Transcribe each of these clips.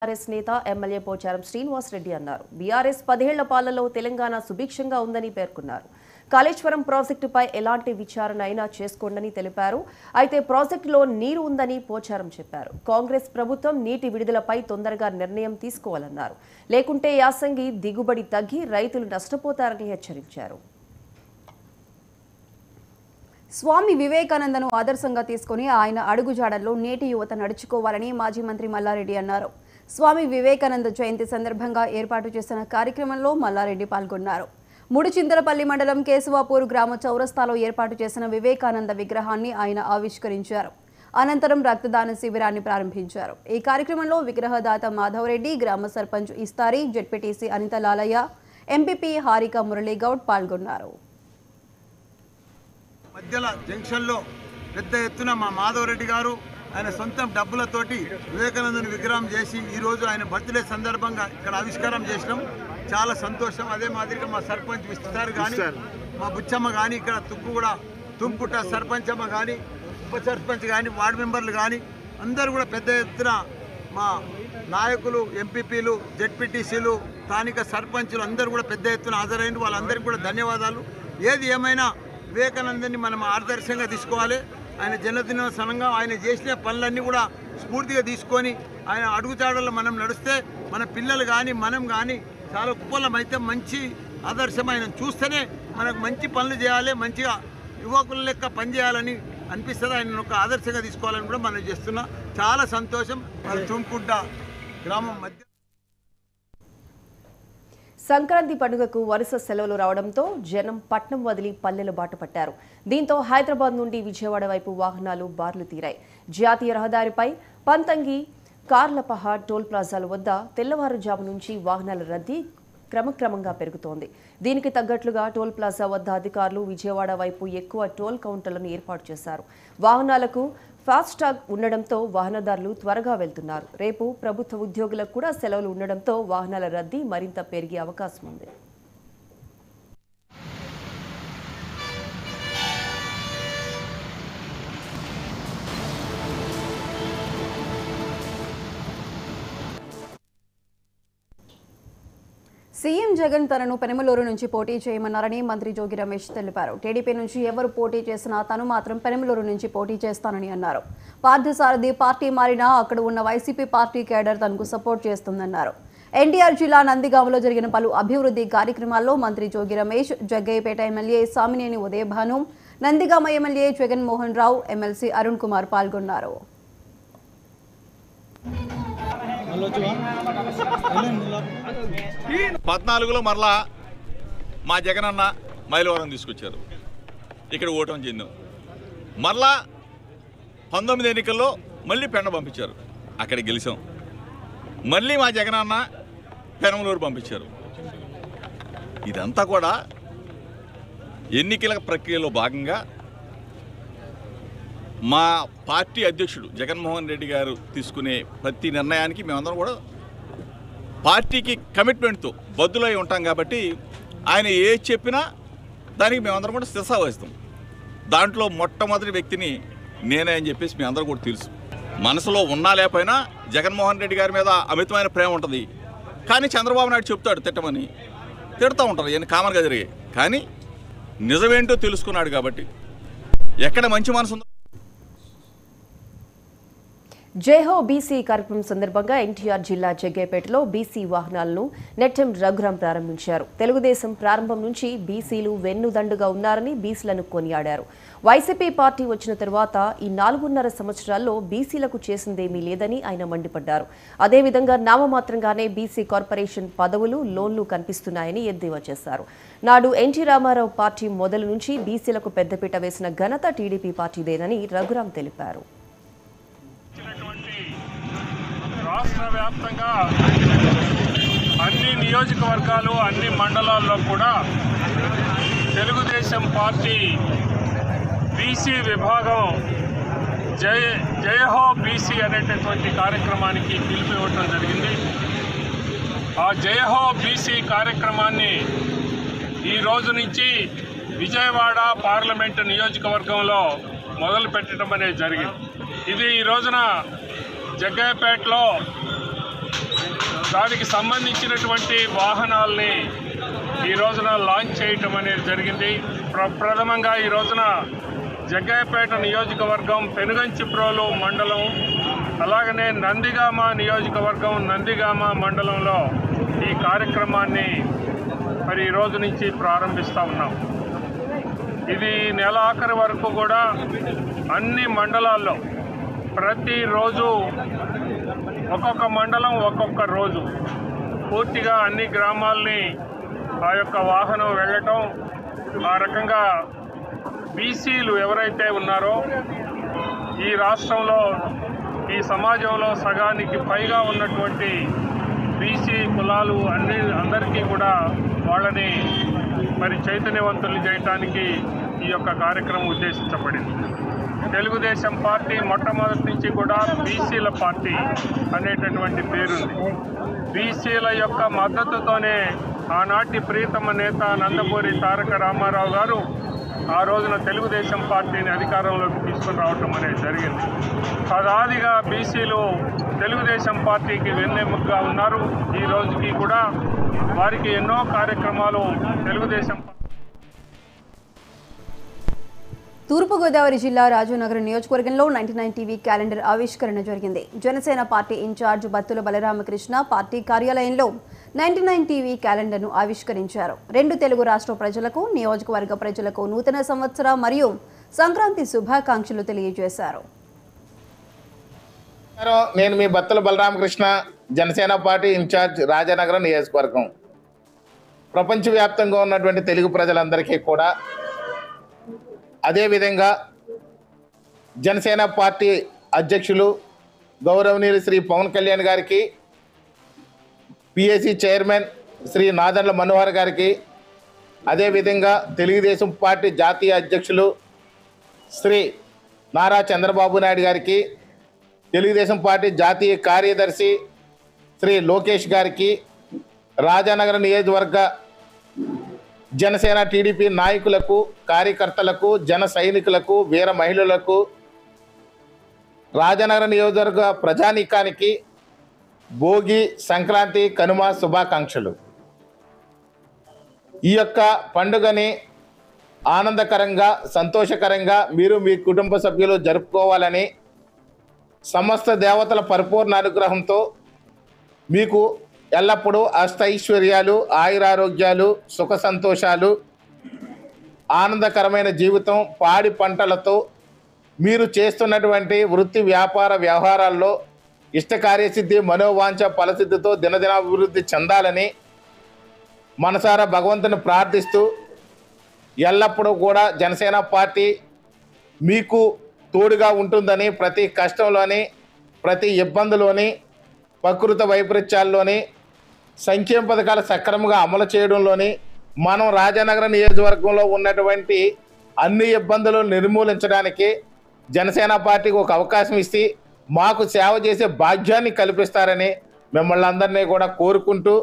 BRS నేత MLA Pocharam Srinivas Reddy అన్నారు. BRS 10 ఏళ్ల పాలనలో తెలంగాణ సుభిక్షంగా ఉందని పేర్కొన్నారు. కాళేశ్వరం ప్రాజెక్టుపై ఎలాంటి విచారణ అయినా చేసుకోండని తెలిపారు. అయితే ప్రాజెక్టులో నీరు ఉందని పోచారం చెప్పారు. కాంగ్రెస్ ప్రభుత్వం నీటి విడుదలపై తొందరగా నిర్ణయం తీసుకోవాలన్నారు. లేకుంటే యాసంగి దిగుబడి తగ్గి రైతులు నష్టపోతారని హెచ్చరించారు. స్వామి వివేకానందను ఆదర్శంగా తీసుకుని ఆయన అడుగుజాడల్లో నేటి యువత నడుచుకోవాలని మాజీ మంత్రి మల్లారెడ్డి అన్నారు. స్వామి వివేకానంద జయంతి సందర్భంగా ఏర్పాటు చేసిన కార్యక్రమంలో మల్లారెడ్డి పాల్గొన్నారు. ముడిచింతలపల్లి మండలం కేశవాపూర్ గ్రామ చౌరస్తాలో ఏర్పాటు చేసిన వివేకానంద విగ్రహాన్ని ఆయన ఆవిష్కరించారు. అనంతరం రక్తదాన శిబిరాన్ని ప్రారంభించారు. ఈ కార్యక్రమంలో విగ్రహదాత మాధవరెడ్డి, గ్రామ సర్పంచ్ ఇస్తారి, జెడ్పీటీసీ అనిత లాలయ్య, ఎంపీపీ హారిక మురళీగౌడ్ పాల్గొన్నారు. మధ్యల జంక్షన్లో పెద్ద ఎత్తున మా మాధవరెడ్డి గారు ఆయన సొంతం డబ్బులతోటి వివేకానందుని విగ్రహం చేసి ఈరోజు ఆయన బర్త్డే సందర్భంగా ఇక్కడ ఆవిష్కారం చేసినాం. చాలా సంతోషం. అదే మాదిరిగా మా సర్పంచ్ విస్తారు కానీ, మా బుచ్చమ్మ కానీ, ఇక్కడ కూడా తుంపుట సర్పంచ్ అమ్మ కానీ, ఉప సర్పంచ్ కానీ, వార్డు మెంబర్లు కానీ అందరూ కూడా పెద్ద ఎత్తున మా నాయకులు, ఎంపీపీలు, జెడ్పీటీసీలు, స్థానిక సర్పంచులు అందరూ కూడా పెద్ద ఎత్తున హాజరైన వాళ్ళందరికీ కూడా ధన్యవాదాలు. ఏది ఏమైనా వివేకానందని మనం ఆదర్శంగా తీసుకోవాలి. ఆయన జన్మదినోత్సవంగా ఆయన చేసిన పనులన్నీ కూడా స్ఫూర్తిగా తీసుకొని ఆయన అడుగుజాడల్లో మనం నడిస్తే మన పిల్లలు కానీ మనం కానీ చాలా కుప్పలమైతే మంచి ఆదర్శం ఆయన చూస్తేనే మనకు మంచి పనులు చేయాలి, మంచిగా యువకుల లెక్క పనిచేయాలని అనిపిస్తుంది. ఆయన ఒక ఆదర్శంగా తీసుకోవాలని కూడా మనం చేస్తున్నాం. చాలా సంతోషం. తుమ్కుంట గ్రామం మధ్య సంక్రాంతి పండుగకు వరుస సెలవులు రావడంతో జనం పట్నం వదిలి పల్లెల బాట పట్టారు. దీంతో హైదరాబాద్ నుండి విజయవాడ వైపు వాహనాలు బార్లు తీరాయి. జాతీయ రహదారిపై పంతంగి, కార్లపహాడ్ టోల్ ప్లాజాల వద్ద తెల్లవారుజాము నుంచి వాహనాల రద్దీ క్రమక్రమంగా పెరుగుతోంది. దీనికి తగ్గట్లుగా టోల్ ప్లాజా వద్ద అధికారులు విజయవాడ వైపు ఎక్కువ టోల్ కౌంటర్లను ఏర్పాటు చేశారు. వాహనాలకు ఫాస్టాగ్ ఉండడంతో వాహనదారులు త్వరగా వెళ్తున్నారు. రేపు ప్రభుత్వ ఉద్యోగులకు కూడా సెలవులు ఉండడంతో వాహనాల రద్దీ మరింత పెరిగే అవకాశం ఉంది. సీఎం జగన్ తనను పెనమలూరు నుంచి పోటీ చేయమన్నారని మంత్రి జోగి రమేష్ తెలిపారు. టీడీపీ నుంచి ఎవరు పోటీ చేసినా తను మాత్రం పెనమలూరు నుంచి పోటీ చేస్తానని అన్నారు. పార్థసారథి పార్టీ మారినా అక్కడ ఉన్న వైసీపీ పార్టీ కేడర్ తనకు సపోర్ట్ చేస్తుందన్నారు. ఎన్టీఆర్ జిల్లా నందిగామలో జరిగిన పలు అభివృద్ధి కార్యక్రమాల్లో మంత్రి Jogi Ramesh, Jaggayyapeta MLA Samineni Udayabhanu, Nandigama MLA Jaganmohan Rao, MLC Arun Kumar పాల్గొన్నారు. 14లో మరలా మా జగనన్న మైలవరం తీసుకొచ్చారు. ఇక్కడ ఓటమి చెందాం. మరలా 19 ఎన్నికల్లో మళ్ళీ పెండ పంపించారు. అక్కడ గెలిచాం. మళ్ళీ మా జగనన్న పెనమలూరు పంపించారు. ఇదంతా కూడా ఎన్నికల ప్రక్రియలో భాగంగా మా పార్టీ అధ్యక్షుడు జగన్మోహన్ రెడ్డి గారు తీసుకునే ప్రతి నిర్ణయానికి మేమందరం కూడా పార్టీకి కమిట్మెంట్తో బద్దులై ఉంటాం. కాబట్టి ఆయన ఏది చెప్పినా దానికి మేమందరం కూడా శిరస వహిస్తాం. దాంట్లో మొట్టమొదటి వ్యక్తిని నేనే అని చెప్పేసి మీ అందరూ కూడా తెలుసు. మనసులో ఉన్నా లేకపోయినా జగన్మోహన్ రెడ్డి గారి మీద అమితమైన ప్రేమ ఉంటుంది. కానీ చంద్రబాబు నాయుడు చెప్తాడు తిట్టమని, తిడుతూ ఉంటారు. ఇవన్నీ కామన్గా జరిగాయి. కానీ నిజమేంటో తెలుసుకున్నాడు. కాబట్టి ఎక్కడ మంచి మనసు ఉందో. జైహో బీసీ కార్యక్రమం సందర్భంగా ఎన్టీఆర్ జిల్లా జగ్గయ్యపేటలో బీసీ వాహనాలను నెట్టెం రఘురాం ప్రారంభించారు. తెలుగుదేశం ప్రారంభం నుంచి బీసీలు వెన్నుదండుగా ఉన్నారని బీసీలను కొనియాడారు. వైసీపీ పార్టీ వచ్చిన తర్వాత ఈ 4.5 సంవత్సరాల్లో బీసీలకు చేసిందేమీ లేదని ఆయన మండిపడ్డారు. అదేవిధంగా నామమాత్రంగానే బీసీ కార్పొరేషన్ పదవులు, లోన్లు కనిపిస్తున్నాయని ఎద్దేవా చేశారు. నాడు ఎన్టీ రామారావు పార్టీ మొదలు నుంచి బీసీలకు పెద్దపీట వేసిన ఘనత టీడీపీ పార్టీదేనని రఘురాం తెలిపారు. రాష్ట్ర వ్యాప్తంగా అన్ని నియోజకవర్గాలు, అన్ని మండలాల్లో కూడా తెలుగుదేశం పార్టీ బీసీ విభాగం జయహో బీసీ అనేటటువంటి కార్యక్రమానికి పిలుపు ఇవ్వడం జరిగింది. ఆ జయహో బీసీ కార్యక్రమాన్ని ఈ రోజు నుంచి విజయవాడ పార్లమెంటు నియోజకవర్గంలో మొదలు పెట్టడం అనేది జరిగింది. ఇది ఈ రోజున జగ్గయ్యపేటలో దానికి సంబంధించినటువంటి వాహనాల్ని ఈ రోజున లాంచ్ చేయటం అనేది జరిగింది. ప్రథమంగా ఈ రోజున జగ్గయ్యపేట నియోజకవర్గం పెనుగంచిప్రోలు మండలం, అలాగనే నందిగామ నియోజకవర్గం నందిగామ మండలంలో ఈ కార్యక్రమాన్ని మరి ఈ రోజు నుంచి ప్రారంభిస్తూ ఉన్నాం. ఇది నెల ఆఖరి వరకు కూడా అన్ని మండలాల్లో ప్రతిరోజు ఒక్కొక్క మండలం ఒక్కొక్క రోజు పూర్తిగా అన్ని గ్రామాల్ని ఆ యొక్క వాహనం వెళ్ళటం, ఆ రకంగా బీసీలు ఎవరైతే ఉన్నారో ఈ రాష్ట్రంలో ఈ సమాజంలో సగానికి పైగా ఉన్నటువంటి బీసీ కులాలు అందరికీ కూడా వాళ్ళని మరి చైతన్యవంతులు చేయటానికి ఈ యొక్క కార్యక్రమం ఉద్దేశించబడింది. తెలుగుదేశం పార్టీ మొట్టమొదటి నుంచి కూడా బీసీల పార్టీ అనేటటువంటి పేరుంది. బీసీల యొక్క మద్దతుతోనే ఆనాటి ప్రీతమ నేత నందమూరి తారక రామారావు గారు ఆ రోజున తెలుగుదేశం పార్టీని అధికారంలోకి తీసుకుని రావటం అనేది జరిగింది. పదాదిగా బీసీలు తెలుగుదేశం పార్టీకి వెన్నెముకగా ఉన్నారు. ఈ రోజుకి కూడా వారికి ఎన్నో కార్యక్రమాలు తెలుగుదేశం. తూర్పుగోదావరి జిల్లా రాజానగరం నియోజకవర్గంలో 99 టీవీ క్యాలెండర్ ఆవిష్కరణ జరిగింది. Janasena party incharge Battula Balaramakrishna party కార్యాలయంలో 99 టీవీ క్యాలెండర్ను ఆవిష్కరించారు. 2 తెలుగు రాష్ట్ర ప్రజలకు, నియోజకవర్గ ప్రజలకు నూతన సంవత్సర మరియు సంక్రాంతి శుభాకాంక్షలు తెలియజేశారు. నేను మీ బత్తుల బలరామకృష్ణ, జనసేన పార్టీ ఇన్ఛార్జ్ రాజానగరం నియోజకవర్గం. ప్రపంచవ్యాప్తంగా ఉన్నటువంటి తెలుగు ప్రజలందరికీ కూడా, అదేవిధంగా జనసేన పార్టీ అధ్యక్షులు గౌరవనీయులు శ్రీ పవన్ కళ్యాణ్ గారికి, పిఎసి చైర్మన్ శ్రీ నాదెండ్ల మనోహర్ గారికి, అదేవిధంగా తెలుగుదేశం పార్టీ జాతీయ అధ్యక్షులు శ్రీ నారా చంద్రబాబు నాయుడు గారికి, తెలుగుదేశం పార్టీ జాతీయ కార్యదర్శి శ్రీ లోకేష్ గారికి, రాజానగరం నియోజకవర్గ జనసేన టీడీపీ నాయకులకు, కార్యకర్తలకు, జన సైనికులకు, వీర మహిళలకు, రాజానగరం నియోజకవర్గ ప్రజానీకానికి భోగి, సంక్రాంతి, కనుమ శుభాకాంక్షలు. ఈ యొక్క పండుగని ఆనందకరంగా, సంతోషకరంగా మీరు మీ కుటుంబ సభ్యులు జరుపుకోవాలని, సమస్త దేవతల పరిపూర్ణ అనుగ్రహంతో మీకు ఎల్లప్పుడూ అష్టైశ్వర్యాలు, ఆయురారోగ్యాలు, సుఖ సంతోషాలు, ఆనందకరమైన జీవితం, పాడి పంటలతో మీరు చేస్తున్నటువంటి వృత్తి వ్యాపార వ్యవహారాల్లో ఇష్టకార్యసిద్ధి, మనోవాంఛ ఫలసిద్ధితో దినదినాభివృద్ధి చెందాలని మనసారా భగవంతుని ప్రార్థిస్తూ, ఎల్లప్పుడూ కూడా జనసేన పార్టీ మీకు తోడుగా ఉంటుందని, ప్రతి కష్టంలోని, ప్రతి ఇబ్బందిలోని, ప్రకృతి వైపరీత్యాల్లోని, సంక్షేమ పథకాలు సక్రమంగా అమలు చేయడంలోని, మనం రాజానగరం నియోజకవర్గంలో ఉన్నటువంటి అన్ని ఇబ్బందులు నిర్మూలించడానికి జనసేన పార్టీకి ఒక అవకాశం ఇచ్చి మాకు సేవ చేసే భాగ్యాన్ని కల్పిస్తారని మిమ్మల్ని అందరినీ కూడా కోరుకుంటూ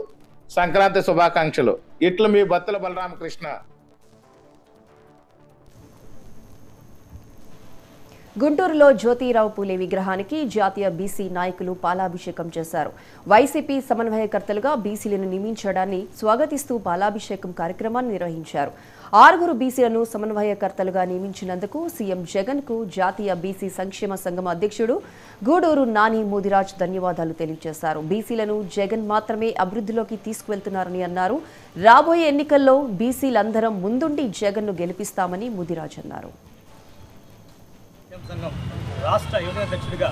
సంక్రాంతి శుభాకాంక్షలు. ఇట్లు మీ బత్తుల బలరామకృష్ణ. గుంటూరులో జ్యోతిరావు పూలే విగ్రహానికి జాతీయ బీసీ నాయకులు పాలాభిషేకం చేశారు. వైసీపీ సమన్వయకర్తలుగా బీసీలను నియమించడాన్ని స్వాగతిస్తూ పాలాభిషేకం కార్యక్రమాన్ని నిర్వహించారు. 6 బీసీలను సమన్వయకర్తలుగా నియమించినందుకు సీఎం జగన్ కు జాతీయ బీసీ సంక్షేమ సంఘం అధ్యక్షుడు గూడూరు నాని ముదిరాజ్ ధన్యవాదాలు తెలియజేశారు. బీసీలను జగన్ మాత్రమే అభివృద్ధిలోకి తీసుకువెళ్తున్నారని అన్నారు. రాబోయే ఎన్నికల్లో బీసీలందరం ముందుండి జగన్ను గెలిపిస్తామని ముదిరాజ్ అన్నారు. సంఘం రాష్ట్ర యువజన అధ్యక్షుడిగా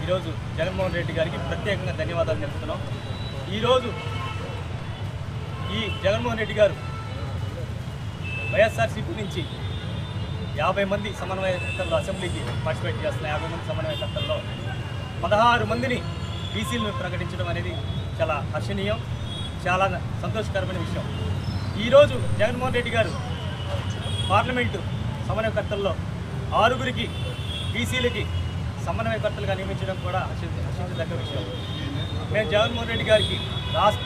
ఈరోజు జగన్మోహన్ రెడ్డి గారికి ప్రత్యేకంగా ధన్యవాదాలు తెలుపుతున్నాం. ఈరోజు ఈ జగన్మోహన్ రెడ్డి గారు వైఎస్ఆర్సీపీ నుంచి 50 మంది సమన్వయకర్తలు అసెంబ్లీకి పార్టిసిపేట్ చేస్తున్న 50 మంది సమన్వయకర్తల్లో 16 మందిని బీసీలను ప్రకటించడం అనేది చాలా హర్షణీయం, చాలా సంతోషకరమైన విషయం. ఈరోజు జగన్మోహన్ రెడ్డి గారు పార్లమెంటు సమన్వయకర్తల్లో 6 బీసీలకి సమన్వయకర్తలుగా నియమించడం కూడా హర్షించదగ్గ విషయం. మేము జగన్మోహన్ రెడ్డి గారికి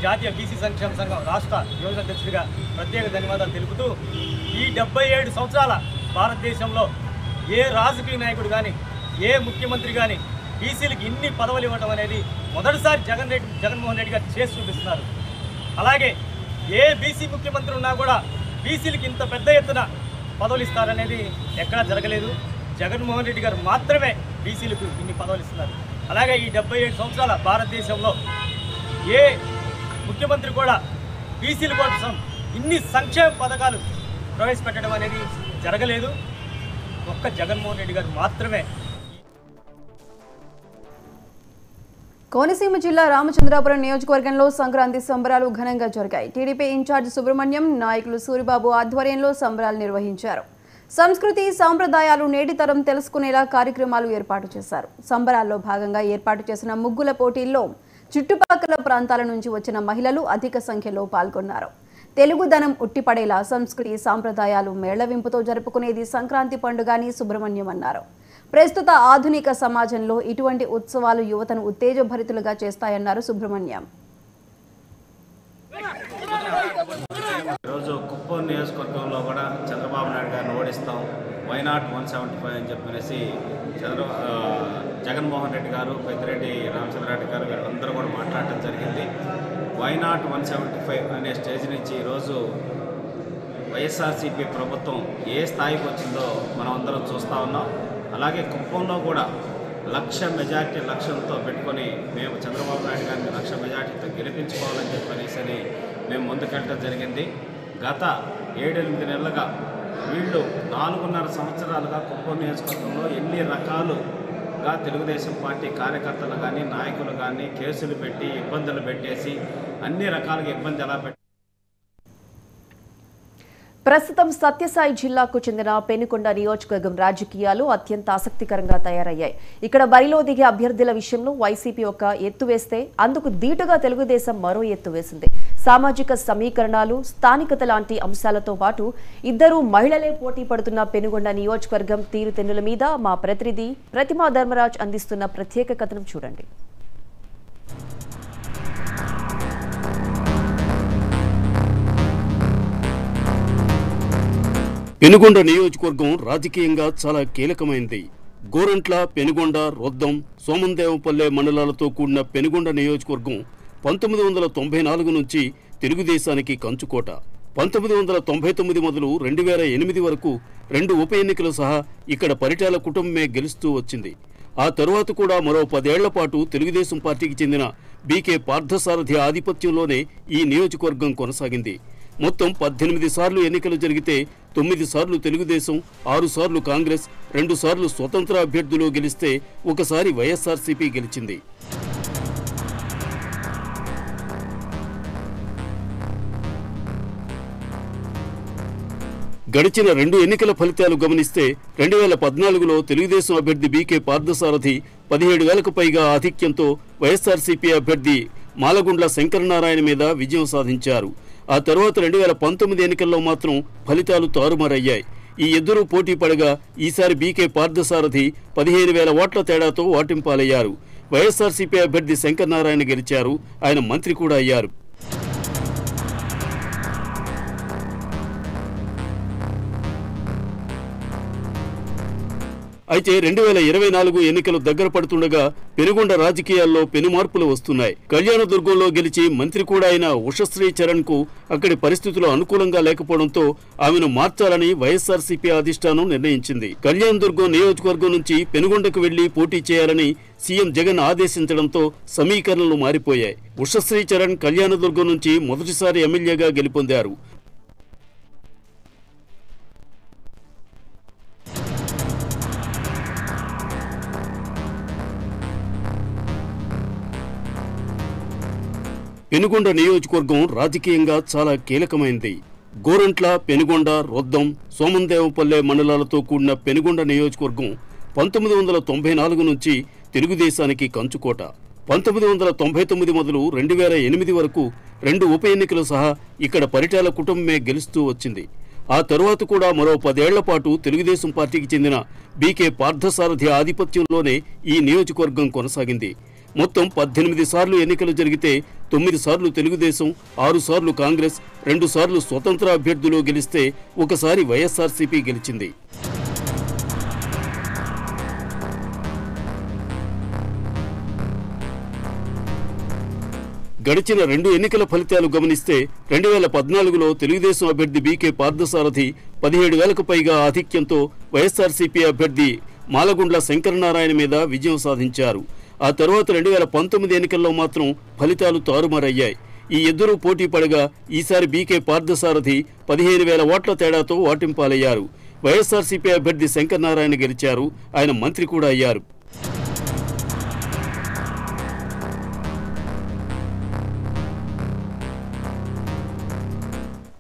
జాతీయ బీసీ సంక్షేమ సంఘం రాష్ట్ర యువజన అధ్యక్షుడిగా ప్రత్యేక ధన్యవాదాలు తెలుపుతూ, ఈ 77 సంవత్సరాల భారతదేశంలో ఏ రాజకీయ నాయకుడు కానీ, ఏ ముఖ్యమంత్రి కానీ బీసీలకి ఇన్ని పదవులు ఇవ్వడం అనేది మొదటిసారి జగన్మోహన్ రెడ్డి గారు చేసి చూపిస్తున్నారు. అలాగే ఏ బీసీ ముఖ్యమంత్రి ఉన్నా కూడా బీసీలకి ఇంత పెద్ద ఎత్తున పదవులు ఇస్తారనేది ఎక్కడా జరగలేదు. జగన్మోహన్ రెడ్డి గారు మాత్రమే బీసీలకు ఇన్ని పదవులు ఇస్తున్నారు. అలాగే ఈ 77 సంవత్సరాల భారతదేశంలో ఏ ముఖ్యమంత్రి కూడా బీసీల కోసం ఇన్ని సంక్షేమ పథకాలు ప్రవేశపెట్టడం అనేది జరగలేదు. ఒక్క జగన్మోహన్ రెడ్డి గారు మాత్రమే. కోనసీమ జిల్లా రామచంద్రాపురం నియోజకవర్గంలో సంక్రాంతి సంబరాలు ఘనంగా జరిగాయి. టీడీపీ ఇన్ఛార్జ్ సుబ్రహ్మణ్యం, నాయకులు సూరిబాబు ఆధ్వర్యంలో సంబరాలు నిర్వహించారు. సంస్కృతి సాంప్రదాయాలు నేటి తరం తెలుసుకునేలా కార్యక్రమాలు ఏర్పాటు చేశారు. సంబరాల్లో భాగంగా ఏర్పాటు చేసిన ముగ్గుల పోటీల్లో చుట్టుపక్కల ప్రాంతాల నుంచి వచ్చిన మహిళలు అధిక సంఖ్యలో పాల్గొన్నారు. తెలుగుదనం ఉట్టిపడేలా సంస్కృతి సాంప్రదాయాలు మేళవింపుతో జరుపుకునేది సంక్రాంతి పండుగ అని సుబ్రహ్మణ్యం అన్నారు. ప్రస్తుత ఆధునిక సమాజంలో ఇటువంటి ఉత్సవాలు యువతను ఉత్తేజభరితులుగా చేస్తాయన్నారు సుబ్రహ్మణ్యం. ఈరోజు కుప్పం నియోజకవర్గంలో కూడా చంద్రబాబు నాయుడు గారిని ఓడిస్తాం, వైనాట్ 175 అని చెప్పేసి జగన్మోహన్ రెడ్డి గారు, పెద్దిరెడ్డి రామచంద్రారెడ్డి గారు వీళ్ళందరూ కూడా మాట్లాడటం జరిగింది. వైనాట్ 175 అనే స్టేజ్ నుంచి ఈరోజు వైఎస్ఆర్సీపీ ప్రభుత్వం ఏ స్థాయికి వచ్చిందో మనం అందరం చూస్తూ ఉన్నాం. అలాగే కుప్పంలో కూడా 1,00,000 మెజార్టీ లక్ష్యంతో పెట్టుకొని మేము చంద్రబాబు నాయుడు గారిని 1,00,000 మెజార్టీతో గెలిపించుకోవాలని చెప్పనేసి మేము ముందుకెళ్ళడం జరిగింది. గత 7-8 నెలలుగా వీళ్ళు 4.5 సంవత్సరాలుగా కుప్పం నియోజకవర్గంలో ఎన్ని రకాలుగా తెలుగుదేశం పార్టీ కార్యకర్తలు కానీ నాయకులు కానీ కేసులు పెట్టి ఇబ్బందులు పెట్టేసి అన్ని రకాలుగా ఇబ్బంది ఎలా పెట్టి ప్రస్తుతం సత్యసాయి జిల్లాకు చెందిన పెనుకొండ నియోజకవర్గం రాజకీయాలు అత్యంత ఆసక్తికరంగా తయారయ్యాయి. ఇక్కడ బరిలో దిగే అభ్యర్థుల విషయంలో వైసీపీ ఒక ఎత్తు వేస్తే అందుకు దీటుగా తెలుగుదేశం మరో ఎత్తు వేసింది. సామాజిక సమీకరణాలు, స్థానికత లాంటి అంశాలతో పాటు ఇద్దరు మహిళలే పోటీ పడుతున్న పెనుకొండ నియోజకవర్గం తీరుతెన్నుల మీద మా ప్రతినిధి ప్రతిమా ధర్మరాజ్ అందిస్తున్న ప్రత్యేక కథనం చూడండి. పెనుగొండ నియోజకవర్గం రాజకీయంగా చాలా కీలకమైంది. గోరంట్ల, పెనుగొండ, రొద్దం, సోమందేవపల్లె మండలాలతో కూడిన పెనుగొండ నియోజకవర్గం 1994 నుంచి తెలుగుదేశానికి కంచుకోట. 1999 మొదలు 2008 వరకు 2 ఉప ఎన్నికలు సహా ఇక్కడ పరిటాల కుటుంబమే గెలుస్తూ వచ్చింది. ఆ తరువాత కూడా మరో 10 ఏళ్ల పాటు తెలుగుదేశం పార్టీకి చెందిన బీకే పార్థసారథి ఆధిపత్యంలోనే ఈ నియోజకవర్గం కొనసాగింది. మొత్తం 18 సార్లు ఎన్నికలు జరిగితే 9 సార్లు తెలుగుదేశం, 6 సార్లు కాంగ్రెస్, 2 సార్లు స్వతంత్ర అభ్యర్థులు గెలిస్తే ఒకసారి వైఎస్ఆర్సీపీ గెలిచింది. గడిచిన 2 ఎన్నికల ఫలితాలు గమనిస్తే 2014లో తెలుగుదేశం అభ్యర్థి బీకే పార్థసారథి 17,000కు పైగా ఆధిక్యంతో వైఎస్ఆర్సీపీ అభ్యర్థి మాలగుండ్ల శంకరనారాయణ మీద విజయం సాధించారు. ఆ తర్వాత 2019 ఎన్నికల్లో మాత్రం ఫలితాలు తారుమారయ్యాయి. ఈ ఇద్దరూ పోటీ పడగా ఈసారి బీకే పార్థసారథి 15,000 ఓట్ల తేడాతో ఓటింపాలయ్యారు. వైఎస్ఆర్సీపీ అభ్యర్థి శంకరనారాయణ గెలిచారు. ఆయన మంత్రి కూడా అయ్యారు. అయితే 2024 ఎన్నికలు దగ్గర పడుతుండగా పెనుగొండ రాజకీయాల్లో పెనుమార్పులు వస్తున్నాయి. కళ్యాణదుర్గంలో గెలిచి మంత్రి కూడా అయిన ఉషశ్రీ చరణ్ కు అక్కడి పరిస్థితులు అనుకూలంగా లేకపోవడంతో ఆమెను మార్చాలని వైఎస్ఆర్సీపీ అధిష్టానం నిర్ణయించింది. కళ్యాణదుర్గం నియోజకవర్గం నుంచి పెనుగొండకు వెళ్లి పోటీ చేయాలని సీఎం జగన్ ఆదేశించడంతో సమీకరణలు మారిపోయాయి. ఉషశ్రీ చరణ్ కళ్యాణదుర్గం నుంచి మొదటిసారి ఎమ్మెల్యేగా గెలుపొందారు. పెనుగొండ నియోజకవర్గం రాజకీయంగా చాలా కీలకమైంది. గోరంట్ల, పెనుగొండ, రొద్దం, సోమందేవపల్లె మండలాలతో కూడిన పెనుగొండ నియోజకవర్గం 1994 నుంచి తెలుగుదేశానికి కంచుకోట. 1999 మొదలు 2008 వరకు 2 ఉప ఎన్నికలు సహా ఇక్కడ పరిటాల కుటుంబమే గెలుస్తూ వచ్చింది. ఆ తరువాత కూడా మరో 10 ఏళ్ల పాటు తెలుగుదేశం పార్టీకి చెందిన బీకే పార్థసారథి ఆధిపత్యంలోనే ఈ నియోజకవర్గం కొనసాగింది. మొత్తం 18 సార్లు ఎన్నికలు జరిగితే 9 సార్లు తెలుగుదేశం, 6 సార్లు కాంగ్రెస్, 2 సార్లు స్వతంత్ర అభ్యర్థులు గెలిస్తే ఒకసారి వైఎస్ఆర్సీపీ గెలిచింది. గడిచిన 2 ఎన్నికల ఫలితాలు గమనిస్తే 2014లో తెలుగుదేశం అభ్యర్థి బీకే పార్థసారథి 17,000కు పైగా ఆధిక్యంతో వైఎస్ఆర్సీపీ అభ్యర్థి మాలగుండ్ల శంకరనారాయణ మీద విజయం సాధించారు. ఆ తర్వాత 2019 ఎన్నికల్లో మాత్రం ఫలితాలు తారుమారయ్యాయి. ఈ ఇద్దరూ పోటీ పడగా ఈసారి బీకే పార్థసారథి 15,000 ఓట్ల తేడాతో ఓటింపాలయ్యారు. వైఎస్ఆర్సీపీ అభ్యర్థి శంకరనారాయణ గెలిచారు. ఆయన మంత్రి కూడా అయ్యారు.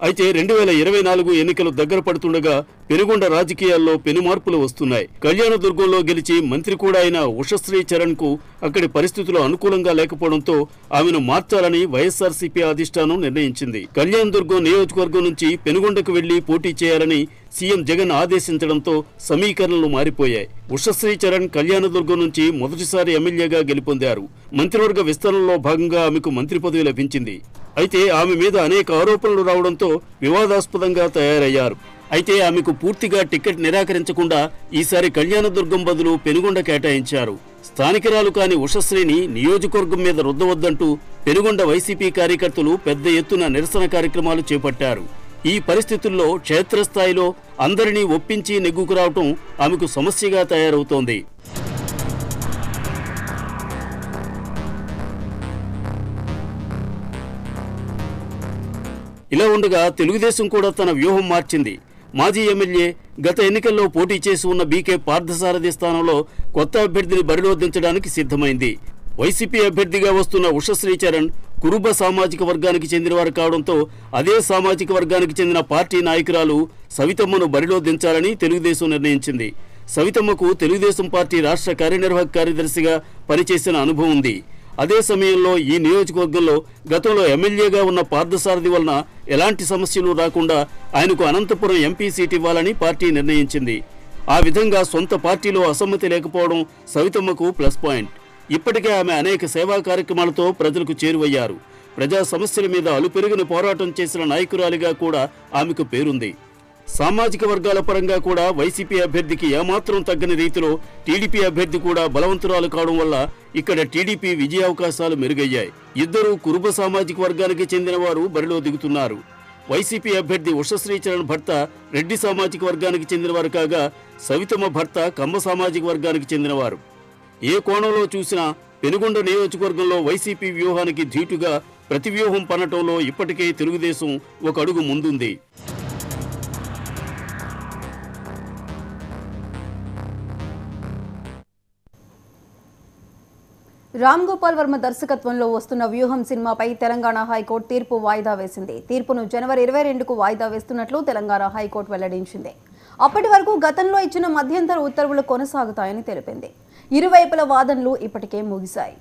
అయితే 2024 ఎన్నికలు దగ్గర పడుతుండగా పెనుగొండ రాజకీయాల్లో పెనుమార్పులు వస్తున్నాయి. కళ్యాణదుర్గంలో గెలిచి మంత్రి కూడా అయిన ఉషశ్రీ చరణ్ కు అక్కడి పరిస్థితులు అనుకూలంగా లేకపోవడంతో ఆమెను మార్చాలని వైఎస్ఆర్సీపీ అధిష్టానం నిర్ణయించింది. కళ్యాణదుర్గం నియోజకవర్గం నుంచి పెనుగొండకు వెళ్లి పోటీ చేయాలని సీఎం జగన్ ఆదేశించడంతో సమీకరణలు మారిపోయాయి. ఉషశ్రీ చరణ్ కళ్యాణదుర్గం నుంచి మొదటిసారి ఎమ్మెల్యేగా గెలుపొందారు. మంత్రివర్గ విస్తరణలో భాగంగా ఆమెకు మంత్రి పదవి లభించింది. అయితే ఆమె మీద అనేక ఆరోపణలు రావడంతో వివాదాస్పదంగా తయారయ్యారు. అయితే ఆమెకు పూర్తిగా టికెట్ నిరాకరించకుండా ఈసారి కళ్యాణదుర్గం బదులు పెనుగొండ కేటాయించారు. స్థానికురాలు కాని ఉషశ్రీని నియోజకవర్గం మీద రుద్దవద్దంటూ పెనుగొండ వైసీపీ కార్యకర్తలు పెద్ద ఎత్తున నిరసన కార్యక్రమాలు చేపట్టారు. ఈ పరిస్థితుల్లో క్షేత్రస్థాయిలో అందరినీ ఒప్పించి నెగ్గుకు రావటం ఆమెకు సమస్యగా తయారవుతోంది. ఇలా ఉండగా తెలుగుదేశం కూడా తన వ్యూహం మార్చింది. మాజీ ఎమ్మెల్యే గత ఎన్నికల్లో పోటీ చేసి ఉన్న బీకే పార్థసారథి స్థానంలో కొత్త అభ్యర్థిని బరిలో దించడానికి సిద్ధమైంది. వైసీపీ అభ్యర్థిగా వస్తున్న ఉషశ్రీ చరణ్ కురుబ సామాజిక వర్గానికి చెందినవారు కావడంతో అదే సామాజిక వర్గానికి చెందిన పార్టీ నాయకురాలు సవితమ్మను బరిలో దించాలని తెలుగుదేశం నిర్ణయించింది. సవితమ్మకు తెలుగుదేశం పార్టీ రాష్ట్ర కార్యనిర్వాహక కార్యదర్శిగా పనిచేసిన అనుభవం ఉంది. అదే సమయంలో ఈ నియోజకవర్గంలో గతంలో ఎమ్మెల్యేగా ఉన్న పార్థసారథి వలన ఎలాంటి సమస్యలు రాకుండా ఆయనకు అనంతపురం ఎంపీ సీట్ ఇవ్వాలని పార్టీ నిర్ణయించింది. ఆ విధంగా సొంత పార్టీలో అసమ్మతి లేకపోవడం సవితమ్మకు ప్లస్ పాయింట్. ఇప్పటికే ఆమె అనేక సేవా కార్యక్రమాలతో ప్రజలకు చేరువయ్యారు. ప్రజా సమస్యల మీద అలుపెరుగిన పోరాటం చేసిన నాయకురాలిగా కూడా ఆమెకు పేరుంది. సామాజిక వర్గాల పరంగా కూడా వైసీపీ అభ్యర్థికి ఏమాత్రం తగ్గని రీతిలో టీడీపీ అభ్యర్థి కూడా బలవంతురాలు కావడం వల్ల ఇక్కడ టీడీపీ విజయావకాశాలు మెరుగయ్యాయి. ఇద్దరు కురుబ సామాజిక వర్గానికి చెందిన వారు బరిలో దిగుతున్నారు. వైసీపీ అభ్యర్థి ఉషశ్రీ చరణ్ భర్త రెడ్డి సామాజిక వర్గానికి చెందినవారు కాగా సవితమ్మ భర్త కమ్మ సామాజిక వర్గానికి చెందినవారు. ఏ కోణంలో చూసినా పెనుగొండ నియోజకవర్గంలో వైసీపీ వ్యూహానికి ధీటుగా ప్రతి వ్యూహం పనటంలో ఇప్పటికే తెలుగుదేశం ఒక అడుగు ముందుంది. రామ్ గోపాల్ వర్మ దర్శకత్వంలో వస్తున్న వ్యూహం సినిమాపై తెలంగాణ హైకోర్టు తీర్పు వాయిదా వేసింది. తీర్పును జనవరి 22కు వాయిదా వేస్తున్నట్లు తెలంగాణ హైకోర్టు వెల్లడించింది. అప్పటి వరకు గతంలో ఇచ్చిన మధ్యంతర ఉత్తర్వులు కొనసాగుతాయని తెలిపింది. ఇరువైపుల వాదనలు ఇప్పటికే ముగిశాయి.